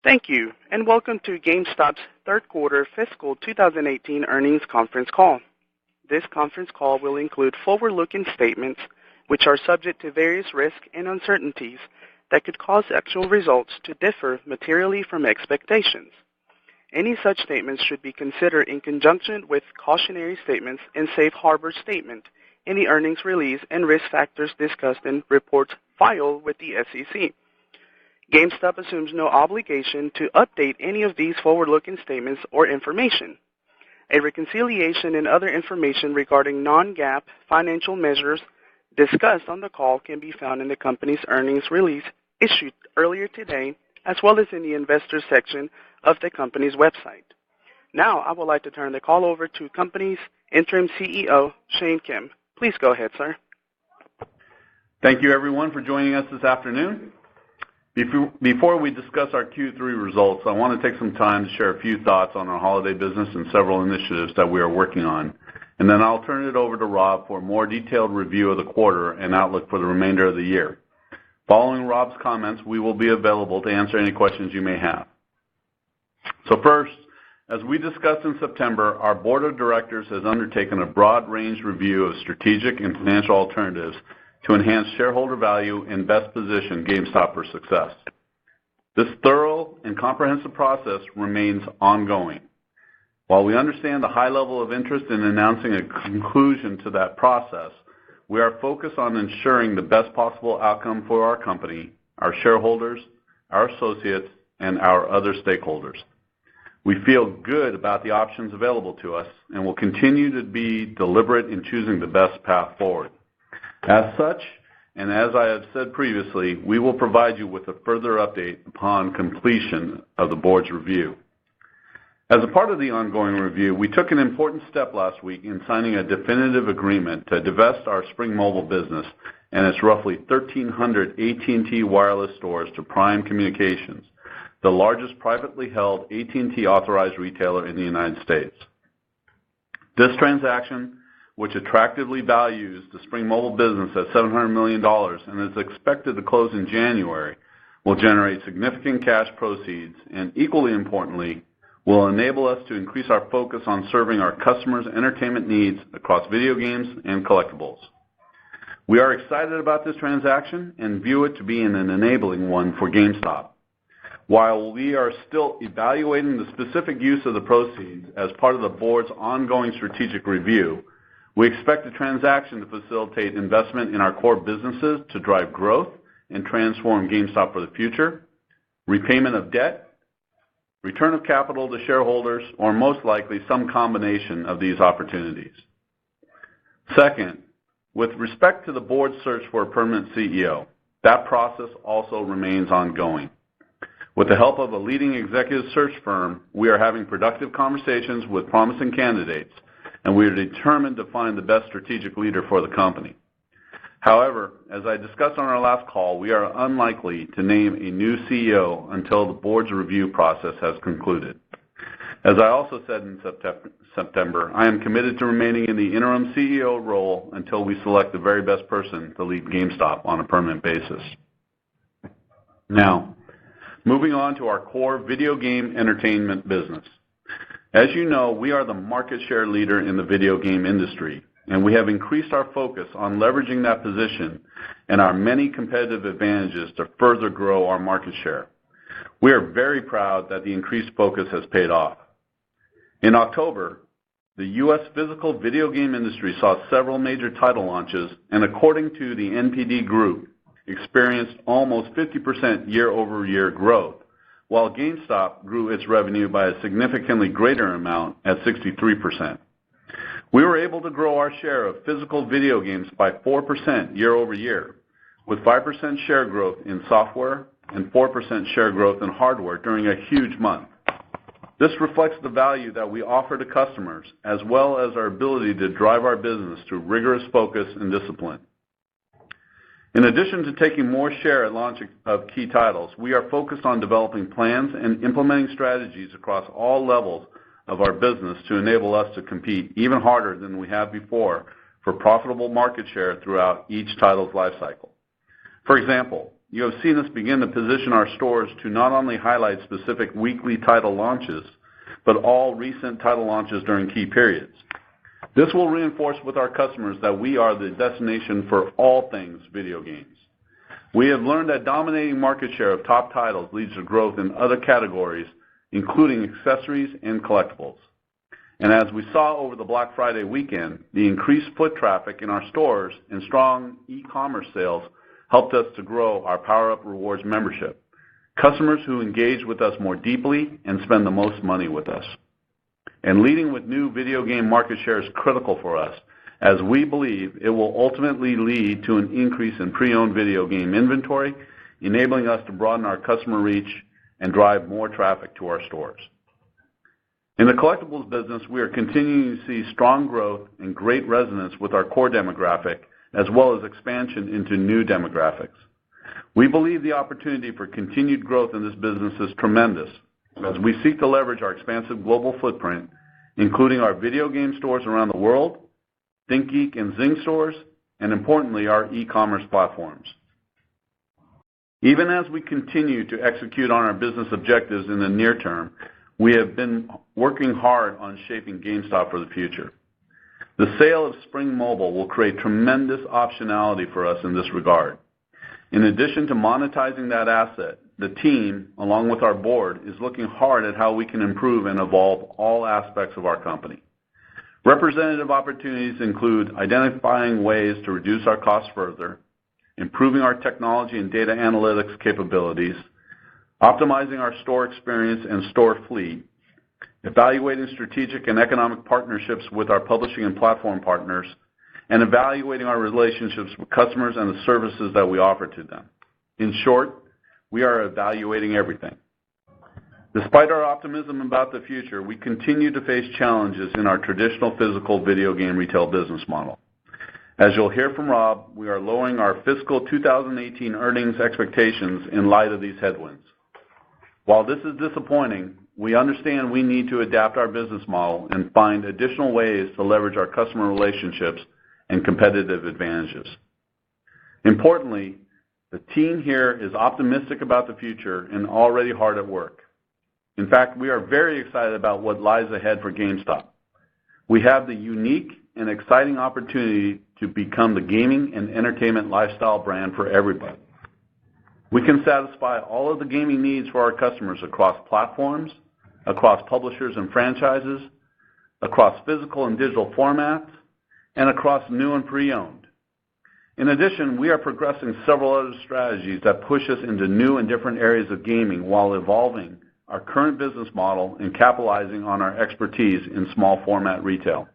Thank you, and welcome to GameStop's third quarter fiscal 2018 earnings conference call. This conference call will include forward-looking statements which are subject to various risks and uncertainties that could cause actual results to differ materially from expectations. Any such statements should be considered in conjunction with cautionary statements and safe harbor statement in the earnings release and risk factors discussed in reports filed with the SEC. GameStop assumes no obligation to update any of these forward-looking statements or information. A reconciliation and other information regarding non-GAAP financial measures discussed on the call can be found in the company's earnings release issued earlier today, as well as in the investors section of the company's website. Now, I would like to turn the call over to company's interim CEO, Shane Kim. Please go ahead, sir. Thank you, everyone, for joining us this afternoon. Before we discuss our Q3 results, I want to take some time to share a few thoughts on our holiday business and several initiatives that we are working on, and then I'll turn it over to Rob for a more detailed review of the quarter and outlook for the remainder of the year. Following Rob's comments, we will be available to answer any questions you may have. So first, as we discussed in September, our board of directors has undertaken a broad-range review of strategic and financial alternatives to enhance shareholder value and best position GameStop for success. This thorough and comprehensive process remains ongoing. While we understand the high level of interest in announcing a conclusion to that process, we are focused on ensuring the best possible outcome for our company, our shareholders, our associates, and our other stakeholders. We feel good about the options available to us and will continue to be deliberate in choosing the best path forward. As such, and as I have said previously, we will provide you with a further update upon completion of the board's review. As a part of the ongoing review, we took an important step last week in signing a definitive agreement to divest our Spring Mobile business and its roughly 1,300 AT&T wireless stores to Prime Communications, the largest privately held AT&T authorized retailer in the United States. This transaction, which attractively values the Spring Mobile business at $700 million and is expected to close in January, will generate significant cash proceeds and, equally importantly, will enable us to increase our focus on serving our customers' entertainment needs across video games and collectibles. We are excited about this transaction and view it to be an enabling one for GameStop. While we are still evaluating the specific use of the proceeds as part of the board's ongoing strategic review, we expect the transaction to facilitate investment in our core businesses to drive growth and transform GameStop for the future, repayment of debt, return of capital to shareholders, or most likely some combination of these opportunities. Second, with respect to the board's search for a permanent CEO, that process also remains ongoing. With the help of a leading executive search firm, we are having productive conversations with promising candidates, and we are determined to find the best strategic leader for the company. However, as I discussed on our last call, we are unlikely to name a new CEO until the board's review process has concluded. As I also said in September, I am committed to remaining in the interim CEO role until we select the very best person to lead GameStop on a permanent basis. Now, moving on to our core video game entertainment business. As you know, we are the market share leader in the video game industry, and we have increased our focus on leveraging that position and our many competitive advantages to further grow our market share. We are very proud that the increased focus has paid off. In October, the U.S. physical video game industry saw several major title launches, and according to the NPD Group, experienced almost 50% year-over-year growth, while GameStop grew its revenue by a significantly greater amount at 63%. We were able to grow our share of physical video games by 4% year-over-year, with 5% share growth in software and 4% share growth in hardware during a huge month. This reflects the value that we offer to customers, as well as our ability to drive our business through rigorous focus and discipline. In addition to taking more share at launch of key titles, we are focused on developing plans and implementing strategies across all levels of our business to enable us to compete even harder than we have before for profitable market share throughout each title's lifecycle. For example, you have seen us begin to position our stores to not only highlight specific weekly title launches, but all recent title launches during key periods. This will reinforce with our customers that we are the destination for all things video games. We have learned that dominating market share of top titles leads to growth in other categories, including accessories and collectibles. And as we saw over the Black Friday weekend, the increased foot traffic in our stores and strong e-commerce sales helped us to grow our PowerUp Rewards membership, customers who engage with us more deeply and spend the most money with us. And leading with new video game market share is critical for us, as we believe it will ultimately lead to an increase in pre-owned video game inventory, enabling us to broaden our customer reach and drive more traffic to our stores. In the collectibles business, we are continuing to see strong growth and great resonance with our core demographic, as well as expansion into new demographics. We believe the opportunity for continued growth in this business is tremendous, as we seek to leverage our expansive global footprint, including our video game stores around the world, ThinkGeek and Zing stores, and importantly, our e-commerce platforms. Even as we continue to execute on our business objectives in the near term, we have been working hard on shaping GameStop for the future. The sale of Spring Mobile will create tremendous optionality for us in this regard. In addition to monetizing that asset, the team, along with our board, is looking hard at how we can improve and evolve all aspects of our company. Representative opportunities include identifying ways to reduce our costs further, improving our technology and data analytics capabilities, optimizing our store experience and store fleet, evaluating strategic and economic partnerships with our publishing and platform partners, and evaluating our relationships with customers and the services that we offer to them. In short, we are evaluating everything. Despite our optimism about the future, we continue to face challenges in our traditional physical video game retail business model. As you'll hear from Rob, we are lowering our fiscal 2018 earnings expectations in light of these headwinds. While this is disappointing, we understand we need to adapt our business model and find additional ways to leverage our customer relationships and competitive advantages. Importantly, the team here is optimistic about the future and already hard at work. In fact, we are very excited about what lies ahead for GameStop. We have the unique and exciting opportunity to become the gaming and entertainment lifestyle brand for everybody. We can satisfy all of the gaming needs for our customers across platforms, across publishers and franchises, across physical and digital formats, and across new and pre-owned. In addition, we are progressing several other strategies that push us into new and different areas of gaming while evolving our current business model and capitalizing on our expertise in small format retail.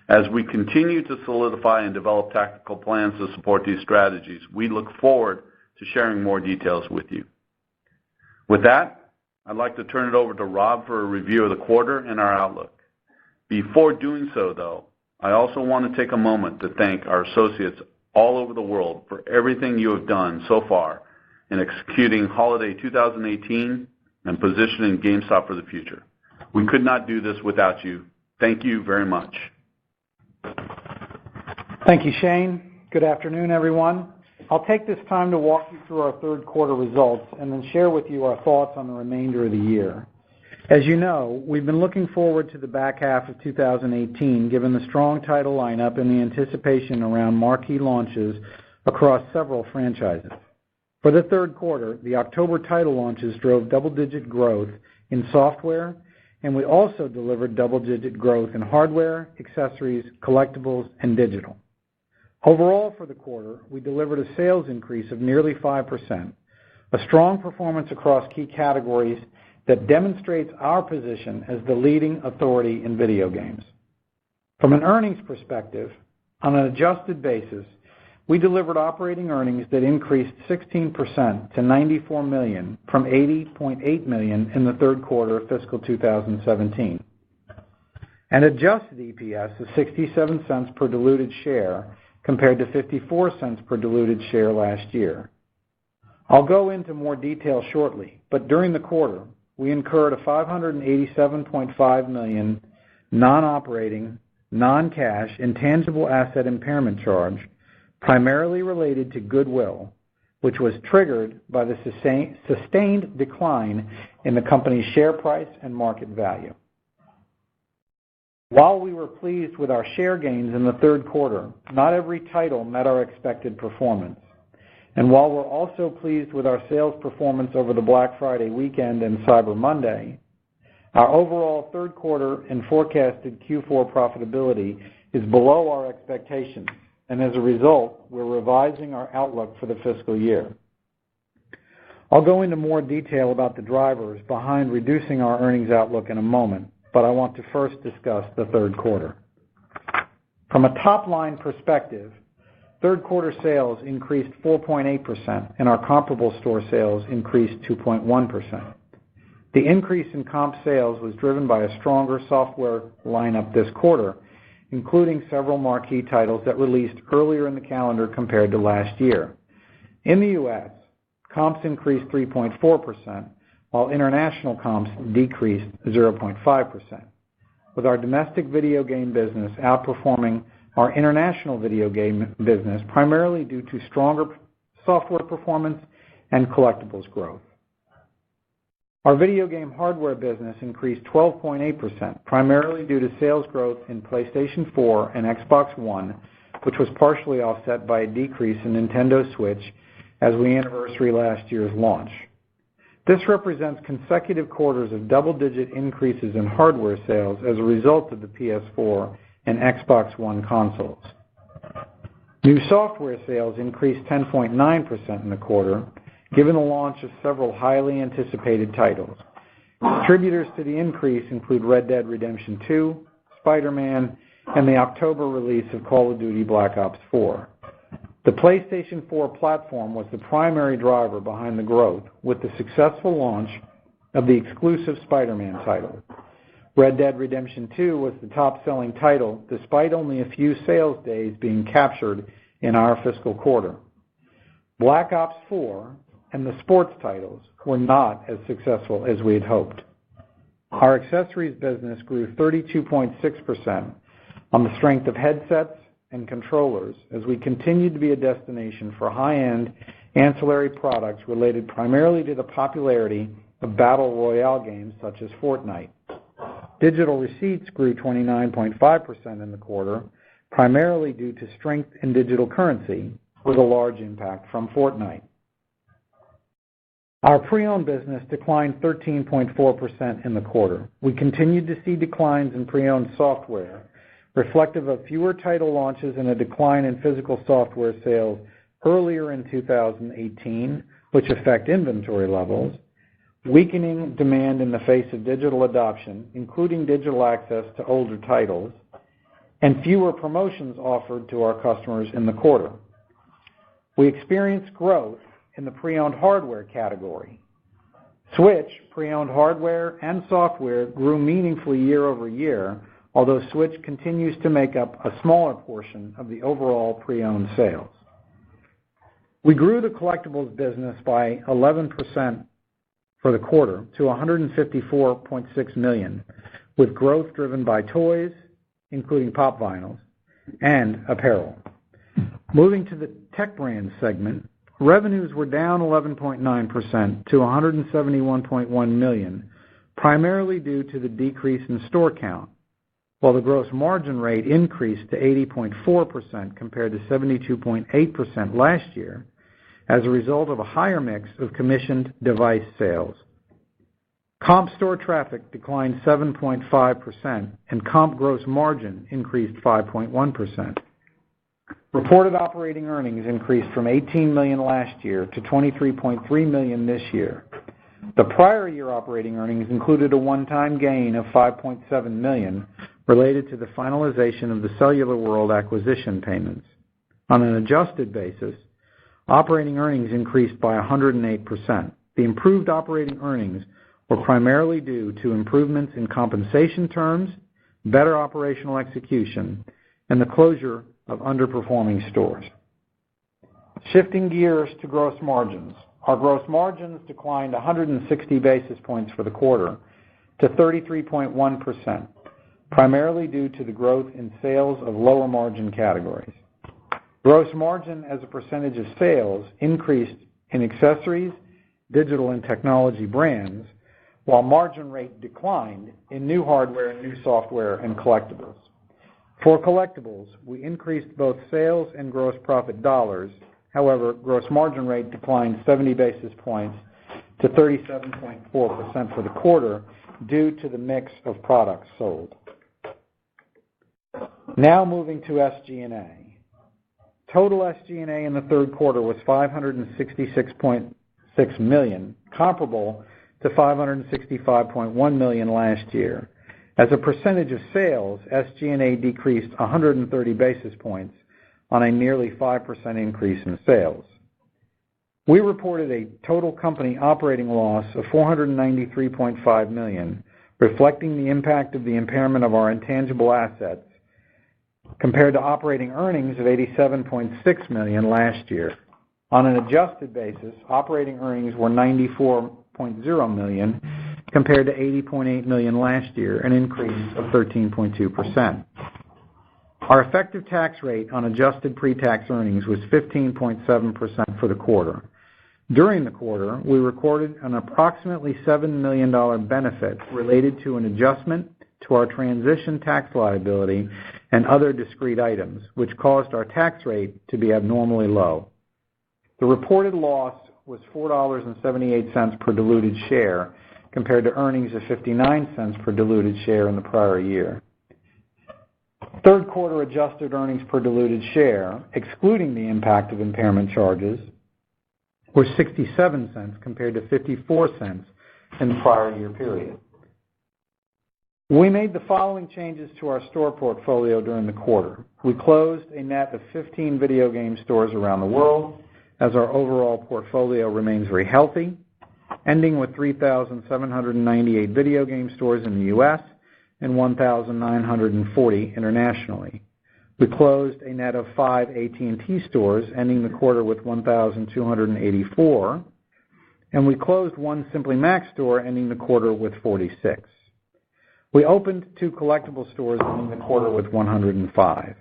As we continue to solidify and develop tactical plans to support these strategies, we look forward to sharing more details with you. With that, I'd like to turn it over to Rob for a review of the quarter and our outlook. Before doing so, though, I also want to take a moment to thank our associates all over the world for everything you have done so far in executing Holiday 2018 and positioning GameStop for the future. We could not do this without you. Thank you very much. Thank you, Shane. Good afternoon, everyone. I'll take this time to walk you through our third quarter results and then share with you our thoughts on the remainder of the year. As you know, we've been looking forward to the back half of 2018 given the strong title lineup and the anticipation around marquee launches across several franchises. For the third quarter, the October title launches drove double-digit growth in software, and we also delivered double-digit growth in hardware, accessories, collectibles, and digital. Overall for the quarter, we delivered a sales increase of nearly 5%, a strong performance across key categories that demonstrates our position as the leading authority in video games. From an earnings perspective, on an adjusted basis, we delivered operating earnings that increased 16% to $94 million from $80.8 million in the third quarter of fiscal 2017. And adjusted EPS of 67 cents per diluted share compared to 54 cents per diluted share last year. I'll go into more detail shortly, but during the quarter, we incurred a $587.5 million non-operating, non-cash, intangible asset impairment charge primarily related to goodwill which was triggered by the sustained decline in the company's share price and market value. While we were pleased with our share gains in the third quarter, not every title met our expected performance. And while we're also pleased with our sales performance over the Black Friday weekend and Cyber Monday, our overall third quarter and forecasted Q4 profitability is below our expectations, and as a result, we're revising our outlook for the fiscal year. I'll go into more detail about the drivers behind reducing our earnings outlook in a moment, but I want to first discuss the third quarter. From a top-line perspective, third quarter sales increased 4.8%, and our comparable store sales increased 2.1%. The increase in comp sales was driven by a stronger software lineup this quarter, including several marquee titles that released earlier in the calendar compared to last year. In the U.S., comps increased 3.4%, while international comps decreased 0.5%, with our domestic video game business outperforming our international video game business primarily due to stronger software performance and collectibles growth. Our video game hardware business increased 12.8%, primarily due to sales growth in PlayStation 4 and Xbox One, which was partially offset by a decrease in Nintendo Switch as we anniversary last year's launch. This represents consecutive quarters of double-digit increases in hardware sales as a result of the PS4 and Xbox One consoles. New software sales increased 10.9% in the quarter, given the launch of several highly anticipated titles. Contributors to the increase include Red Dead Redemption 2, Spider-Man, and the October release of Call of Duty Black Ops 4. The PlayStation 4 platform was the primary driver behind the growth, with the successful launch of the exclusive Spider-Man title. Red Dead Redemption 2 was the top-selling title, despite only a few sales days being captured in our fiscal quarter. Black Ops 4 and the sports titles were not as successful as we had hoped. Our accessories business grew 32.6% on the strength of headsets and controllers as we continued to be a destination for high-end ancillary products related primarily to the popularity of battle royale games such as Fortnite. Digital receipts grew 29.5% in the quarter, primarily due to strength in digital currency, with a large impact from Fortnite. Our pre-owned business declined 13.4% in the quarter. We continued to see declines in pre-owned software, reflective of fewer title launches and a decline in physical software sales earlier in 2018, which affect inventory levels, weakening demand in the face of digital adoption, including digital access to older titles, and fewer promotions offered to our customers in the quarter. We experienced growth in the pre-owned hardware category. Switch pre-owned hardware and software grew meaningfully year over year, although Switch continues to make up a smaller portion of the overall pre-owned sales. We grew the collectibles business by 11% for the quarter to $154.6 million, with growth driven by toys, including pop vinyls, and apparel. Moving to the Tech Brands segment, revenues were down 11.9% to $171.1 million, primarily due to the decrease in store count, while the gross margin rate increased to 80.4% compared to 72.8% last year as a result of a higher mix of commissioned device sales. Comp store traffic declined 7.5%, and comp gross margin increased 5.1%. Reported operating earnings increased from $18 million last year to $23.3 million this year. The prior year operating earnings included a one-time gain of $5.7 million related to the finalization of the Cellular World acquisition payments. On an adjusted basis, operating earnings increased by 108%. The improved operating earnings were primarily due to improvements in compensation terms, better operational execution, and the closure of underperforming stores. Shifting gears to gross margins. Our gross margins declined 160 basis points for the quarter to 33.1%, primarily due to the growth in sales of lower margin categories. Gross margin as a percentage of sales increased in accessories, digital and technology brands, while margin rate declined in new hardware and new software and collectibles. For collectibles, we increased both sales and gross profit dollars. However, gross margin rate declined 70 basis points to 37.4% for the quarter due to the mix of products sold. Now moving to SG&A. Total SG&A in the third quarter was $566.6 million, comparable to $565.1 million last year. As a percentage of sales, SG&A decreased 130 basis points on a nearly 5% increase in sales. We reported a total company operating loss of $493.5 million, reflecting the impact of the impairment of our intangible assets, compared to operating earnings of $87.6 million last year. On an adjusted basis, operating earnings were $94.0 million compared to $80.8 million last year, an increase of 13.2%. Our effective tax rate on adjusted pre-tax earnings was 15.7% for the quarter. During the quarter, we recorded an approximately $7 million benefit related to an adjustment to our transition tax liability and other discrete items, which caused our tax rate to be abnormally low. The reported loss was $4.78 per diluted share, compared to earnings of 59 cents per diluted share in the prior year. Third quarter adjusted earnings per diluted share, excluding the impact of impairment charges, were 67 cents compared to 54 cents in the prior year period. We made the following changes to our store portfolio during the quarter. We closed a net of 15 video game stores around the world, as our overall portfolio remains very healthy, ending with 3,798 video game stores in the U.S. and 1,940 internationally. We closed a net of 5 AT&T stores, ending the quarter with 1,284, and we closed 1 Simply Mac store, ending the quarter with 46. We opened 2 collectible stores, ending the quarter with 105.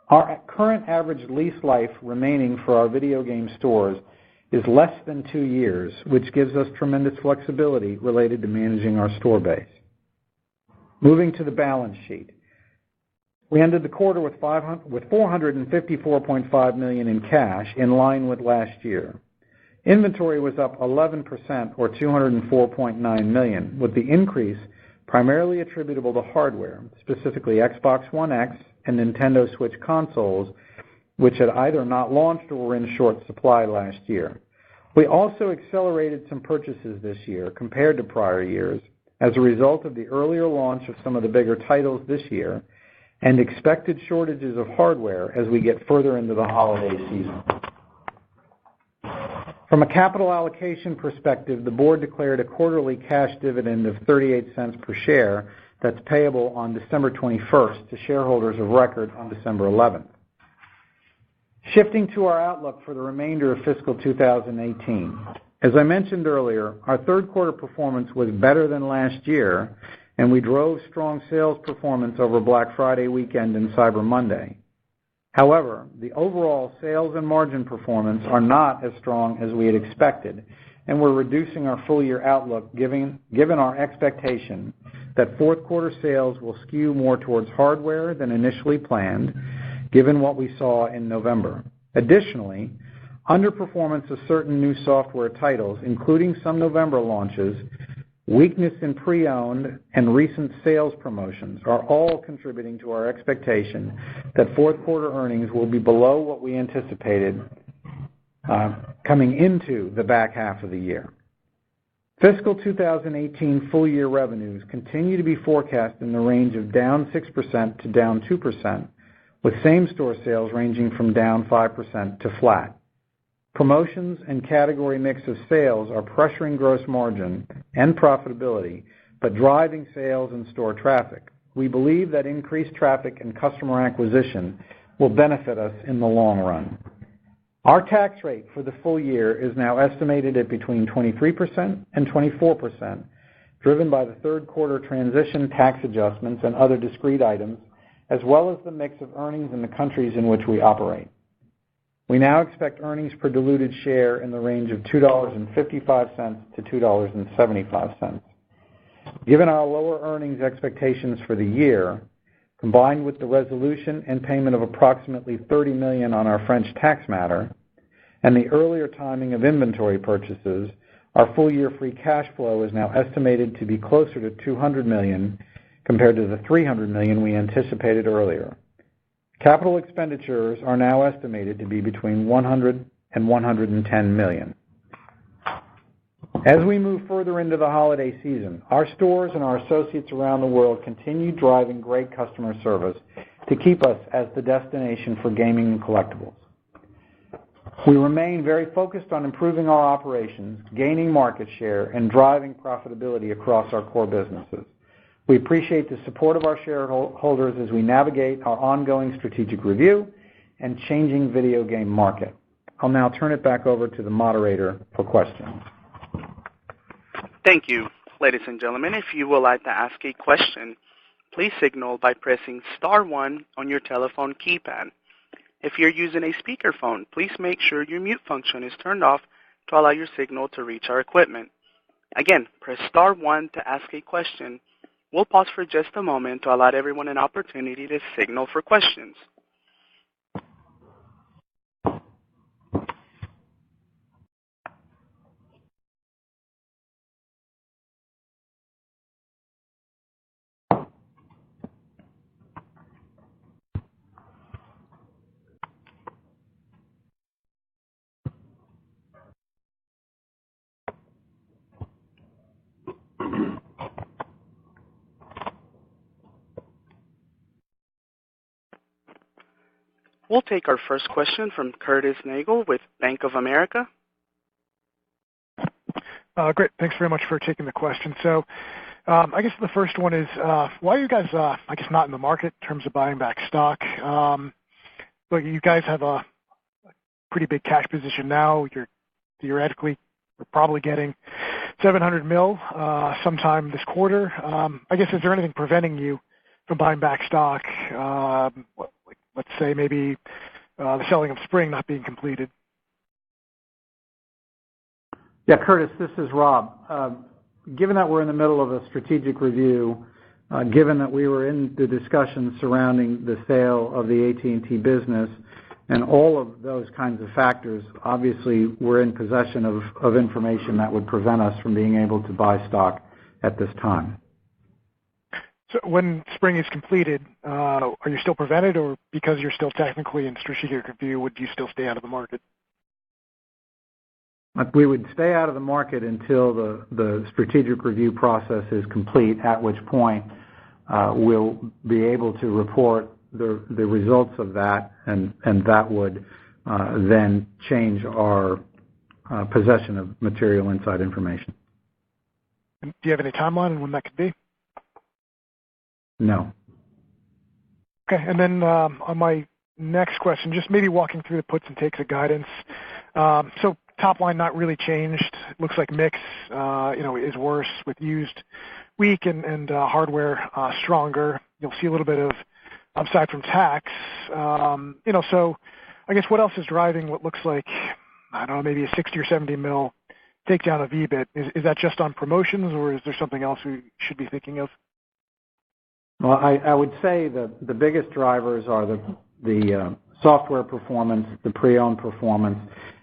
Our current average lease life remaining for our video game stores is less than 2 years, which gives us tremendous flexibility related to managing our store base. Moving to the balance sheet. We ended the quarter with $454.5 million in cash, in line with last year. Inventory was up 11%, or $204.9 million, with the increase primarily attributable to hardware, specifically Xbox One X and Nintendo Switch consoles, which had either not launched or were in short supply last year. We also accelerated some purchases this year compared to prior years as a result of the earlier launch of some of the bigger titles this year and expected shortages of hardware as we get further into the holiday season. From a capital allocation perspective, the board declared a quarterly cash dividend of 38 cents per share that's payable on December 21st to shareholders of record on December 11th. Shifting to our outlook for the remainder of fiscal 2018. As I mentioned earlier, our third quarter performance was better than last year, and we drove strong sales performance over Black Friday weekend and Cyber Monday. However, the overall sales and margin performance are not as strong as we had expected, and we're reducing our full-year outlook given our expectation that fourth quarter sales will skew more towards hardware than initially planned, given what we saw in November. Additionally, underperformance of certain new software titles, including some November launches, weakness in pre-owned, and recent sales promotions are all contributing to our expectation that fourth quarter earnings will be below what we anticipated coming into the back half of the year. Fiscal 2018 full-year revenues continue to be forecast in the range of down 6% to down 2%, with same-store sales ranging from down 5% to flat. Promotions and category mix of sales are pressuring gross margin and profitability, but driving sales and store traffic. We believe that increased traffic and customer acquisition will benefit us in the long run. Our tax rate for the full year is now estimated at between 23% and 24%, driven by the third quarter transition tax adjustments and other discrete items, as well as the mix of earnings in the countries in which we operate. We now expect earnings per diluted share in the range of $2.55 to $2.75. Given our lower earnings expectations for the year, combined with the resolution and payment of approximately $30 million on our French tax matter, and the earlier timing of inventory purchases, our full-year free cash flow is now estimated to be closer to $200 million compared to the $300 million we anticipated earlier. Capital expenditures are now estimated to be between $100 and $110 million. As we move further into the holiday season, our stores and our associates around the world continue driving great customer service to keep us as the destination for gaming and collectibles. We remain very focused on improving our operations, gaining market share, and driving profitability across our core businesses. We appreciate the support of our shareholders as we navigate our ongoing strategic review and changing video game market. I'll now turn it back over to the moderator for questions. Thank you. Ladies and gentlemen, if you would like to ask a question, please signal by pressing star 1 on your telephone keypad. If you're using a speakerphone, please make sure your mute function is turned off to allow your signal to reach our equipment. Again, press star 1 to ask a question. We'll pause for just a moment to allow everyone an opportunity to signal for questions. We'll take our first question from Curtis Nagel with Bank of America. Great. Thanks very much for taking the question. So I guess the first one is, why are you guys, not in the market in terms of buying back stock? Look, you guys have a pretty big cash position now. You're theoretically probably getting $700 million sometime this quarter. I guess, is there anything preventing you from buying back stock? Let's say maybe the selling of Spring not being completed. Yeah, Curtis, this is Rob. Given that we're in the middle of a strategic review, given that we were in the discussions surrounding the sale of the AT&T business and all of those kinds of factors, obviously we're in possession of information that would prevent us from being able to buy stock at this time. So when Spring is completed, are you still prevented, or because you're still technically in strategic review, would you still stay out of the market? We would stay out of the market until the strategic review process is complete, at which point we'll be able to report the results of that, and that would then change our possession of material inside information. Do you have any timeline on when that could be? No. Okay, and then on my next question, just maybe walking through the puts and takes of guidance. So top line not really changed. It looks like mix, is worse with used weak and hardware stronger. You'll see a little bit of upside from tax. So I guess what else is driving what looks like, I don't know, maybe a 60 or 70 mil takedown of EBIT? Is that just on promotions, or is there something else we should be thinking of? Well, I would say the biggest drivers are the software performance, the pre-owned performance,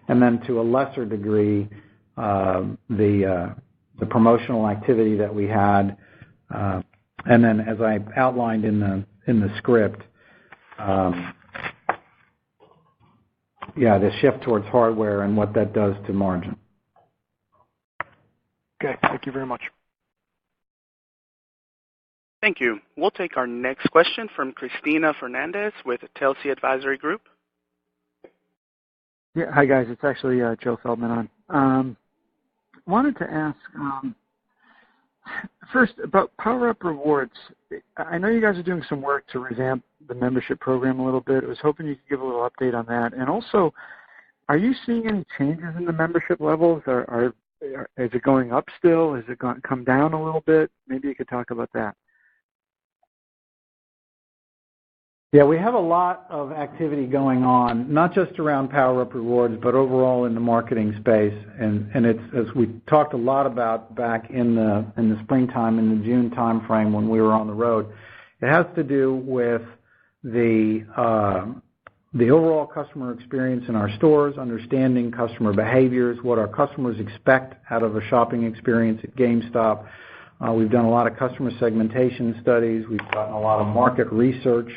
and then to a lesser degree the promotional activity that we had, and then as I outlined in the script, the shift towards hardware and what that does to margin. Okay, thank you very much. Thank you. We'll take our next question from Cristina Fernandez with Telsey Advisory Group. Yeah, hi guys. It's actually Joe Feldman on. Wanted to ask first about PowerUp Rewards. I know you guys are doing some work to revamp the membership program a little bit. I was hoping you could give a little update on that. And also, are you seeing any changes in the membership levels? Is it going up still? Has it come down a little bit? Maybe you could talk about that. Yeah, we have a lot of activity going on, not just around PowerUp Rewards, but overall in the marketing space. And it's, as we talked a lot about back in the springtime, in the June timeframe when we were on the road, it has to do with the overall customer experience in our stores, understanding customer behaviors, what our customers expect out of a shopping experience at GameStop. We've done a lot of customer segmentation studies. We've gotten a lot of market research.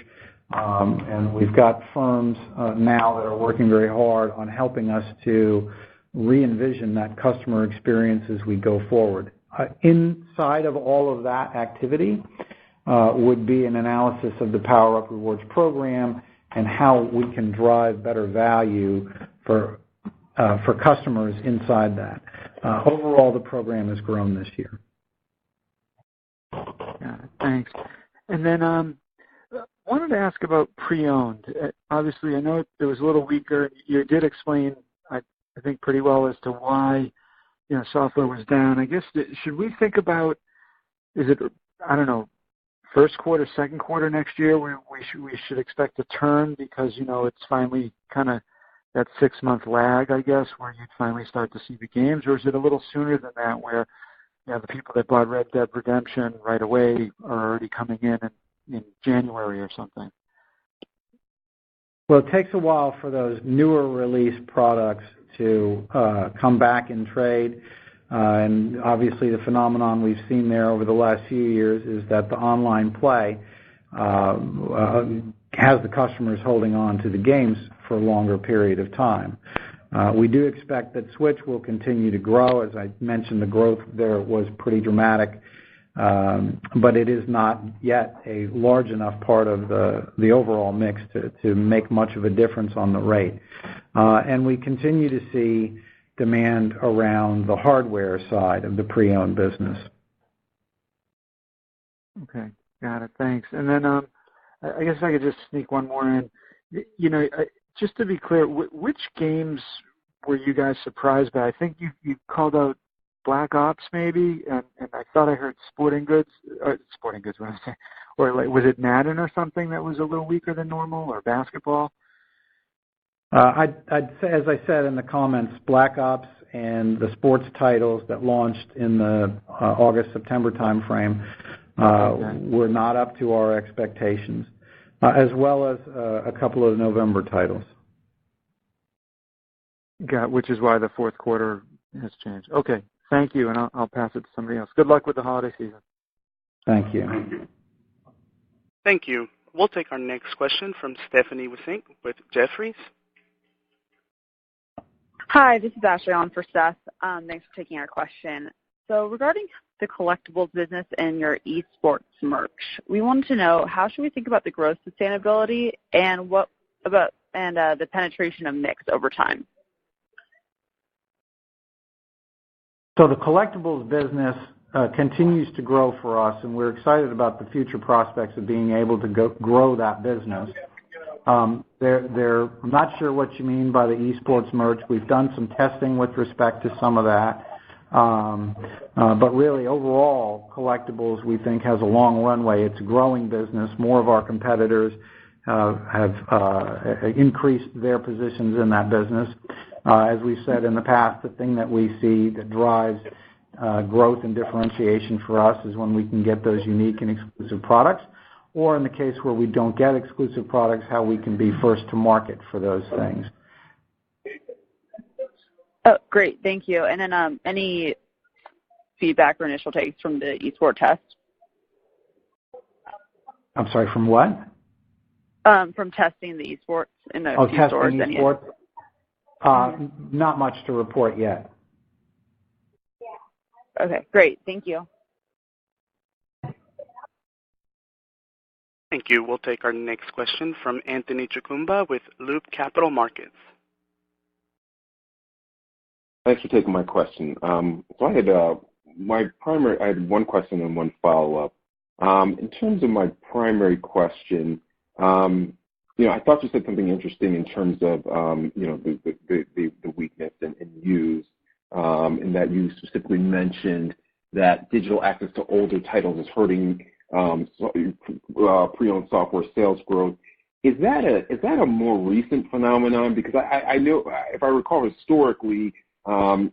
And we've got firms now that are working very hard on helping us to re-envision that customer experience as we go forward. Inside of all of that activity would be an analysis of the PowerUp Rewards program and how we can drive better value for customers inside that. Overall, the program has grown this year. Got it. Thanks. And then wanted to ask about pre-owned. Obviously, I know it was a little weaker. You did explain, I think, pretty well as to why software was down. I guess, should we think about, is it, I don't know, first quarter, second quarter next year we should expect a turn because, it's finally kind of that 6-month lag, I guess, where you'd finally start to see the games? Or is it a little sooner than that where the people that bought Red Dead Redemption right away are already coming in January or something? Well, it takes a while for those newer release products to come back in trade. And obviously the phenomenon we've seen there over the last few years is that the online play has the customers holding on to the games for a longer period of time. We do expect that Switch will continue to grow. As I mentioned, the growth there was pretty dramatic. But it is not yet a large enough part of the overall mix to make much of a difference on the rate. And we continue to see demand around the hardware side of the pre-owned business. Okay, got it. Thanks. And then I guess I could just sneak one more in. Just to be clear, which games were you guys surprised by? I think you called out Black Ops maybe, and I thought I heard sporting goods, what did I say? Or was it Madden or something that was a little weaker than normal, or basketball? I'd say, as I said in the comments, Black Ops and the sports titles that launched in the August-September timeframe were not up to our expectations, as well as a couple of November titles. Which is why the fourth quarter has changed. Okay. Thank you, and I'll pass it to somebody else. Good luck with the holiday season. Thank you. Thank you. We'll take our next question from Stephanie Wissink with Jefferies. Hi, this is Ashley on for Seth. Thanks for taking our question. So regarding the collectibles business and your esports merch, we wanted to know how should we think about the growth sustainability and the penetration of mix over time? So the collectibles business continues to grow for us, and we're excited about the future prospects of being able to grow that business. I'm not sure what you mean by the esports merch. We've done some testing with respect to some of that. But really, overall, collectibles, we think, has a long runway. It's a growing business. More of our competitors have increased their positions in that business. As we've said in the past, the thing that we see that drives growth and differentiation for us is when we can get those unique and exclusive products, or in the case where we don't get exclusive products, how we can be first to market for those things. Oh, great. Thank you. And then any feedback or initial takes from the eSport test? I'm sorry, from what? From testing the eSports in the few stores. Testing eSports? Not much to report yet. Okay, great. Thank you. Thank you. We'll take our next question from Anthony Chukumba with Loop Capital Markets. Thanks for taking my question. So I had I had one question and one follow-up. In terms of my primary question, I thought you said something interesting in terms of the weakness in used, in that you specifically mentioned that digital access to older titles is hurting pre-owned software sales growth. Is that a more recent phenomenon? Because I know, if I recall historically,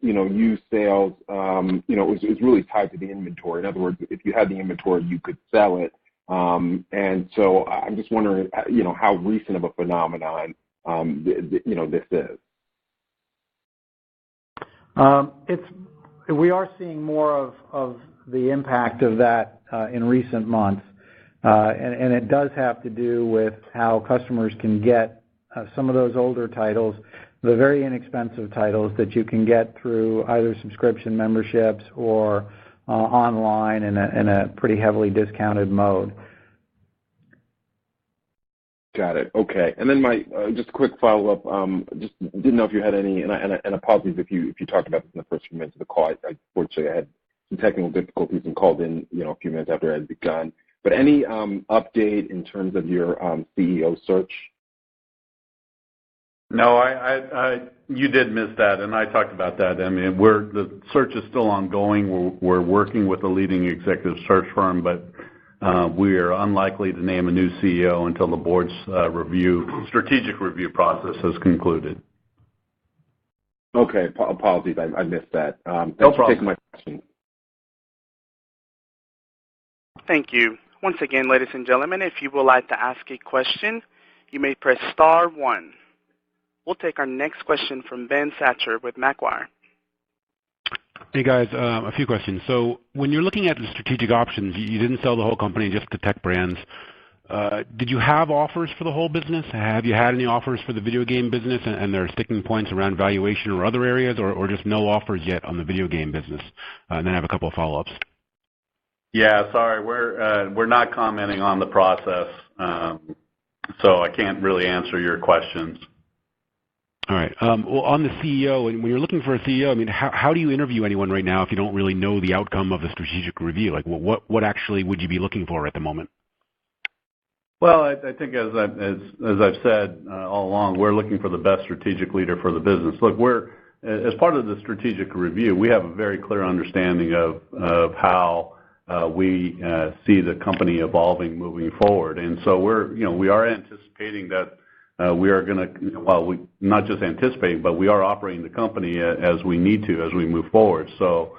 used sales, is really tied to the inventory. In other words, if you had the inventory, you could sell it. And so I'm just wondering, how recent of a phenomenon, this is. We are seeing more of the impact of that in recent months, and it does have to do with how customers can get some of those older titles, the very inexpensive titles that you can get through either subscription memberships or online in a pretty heavily discounted mode. Got it. Okay. And then my just a quick follow-up. Just didn't know if you had any, and apologies if you talked about this in the first few minutes of the call. Fortunately, I had some technical difficulties and called in, a few minutes after I had begun. But any update in terms of your CEO search? No, you did miss that, and I talked about that. I mean, the search is still ongoing. We're working with a leading executive search firm, but we are unlikely to name a new CEO until the board's strategic review process has concluded. Okay, apologies, I missed that. Thanks no for problem. taking my question. Thank you. Once again, ladies and gentlemen, if you would like to ask a question, you may press star 1. We'll take our next question from Ben Satcher with Macquarie. Hey guys, a few questions. So when you're looking at the strategic options, you didn't sell the whole company, just the tech brands. Did you have offers for the whole business? Have you had any offers for the video game business, and there are sticking points around valuation or other areas, or just no offers yet on the video game business? And then I have a couple of follow-ups. Yeah, sorry, we're not commenting on the process, so I can't really answer your questions. All right. Well, on the CEO, and when you're looking for a CEO, I mean, how do you interview anyone right now if you don't really know the outcome of the strategic review? Like, what actually would you be looking for at the moment? Well, I think as I've said all along, we're looking for the best strategic leader for the business. Look, as part of the strategic review, we have a very clear understanding of how we see the company evolving moving forward, and so we are anticipating that. We are going to, not just anticipating, but we are operating the company as we need to as we move forward. So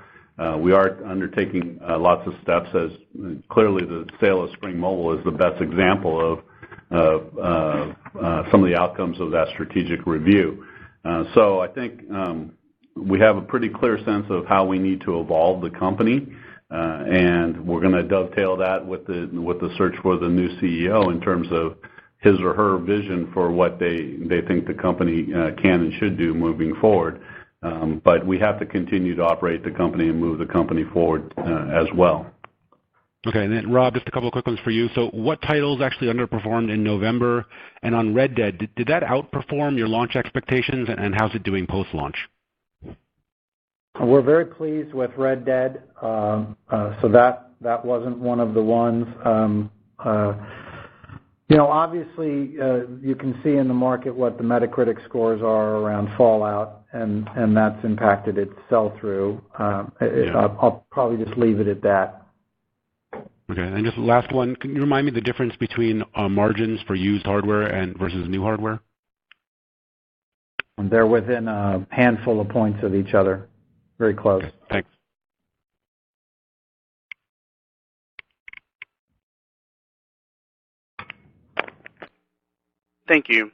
we are undertaking lots of steps, as clearly the sale of Spring Mobile is the best example of some of the outcomes of that strategic review. So I think we have a pretty clear sense of how we need to evolve the company, and we're going to dovetail that with the search for the new CEO in terms of his or her vision for what they think the company can and should do moving forward. But we have to continue to operate the company and move the company forward as well. Okay, and then Rob, just a couple of quick ones for you. So what titles actually underperformed in November? And on Red Dead, did that outperform your launch expectations, and how's it doing post-launch? We're very pleased with Red Dead, so that wasn't one of the ones. Obviously, you can see in the market what the Metacritic scores are around Fallout, and that's impacted its sell-through. I'll probably just leave it at that. Okay, and just the last one, can you remind me the difference between margins for used hardware and versus new hardware? They're within a handful of points of each other, very close. Okay, thanks. Thank you.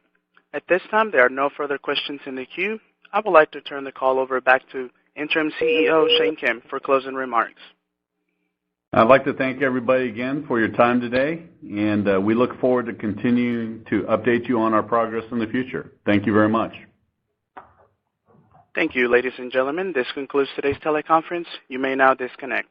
At this time, there are no further questions in the queue. I would like to turn the call over back to Interim CEO Shane Kim for closing remarks. I'd like to thank everybody again for your time today, and we look forward to continuing to update you on our progress in the future. Thank you very much. Thank you, ladies and gentlemen. This concludes today's teleconference. You may now disconnect.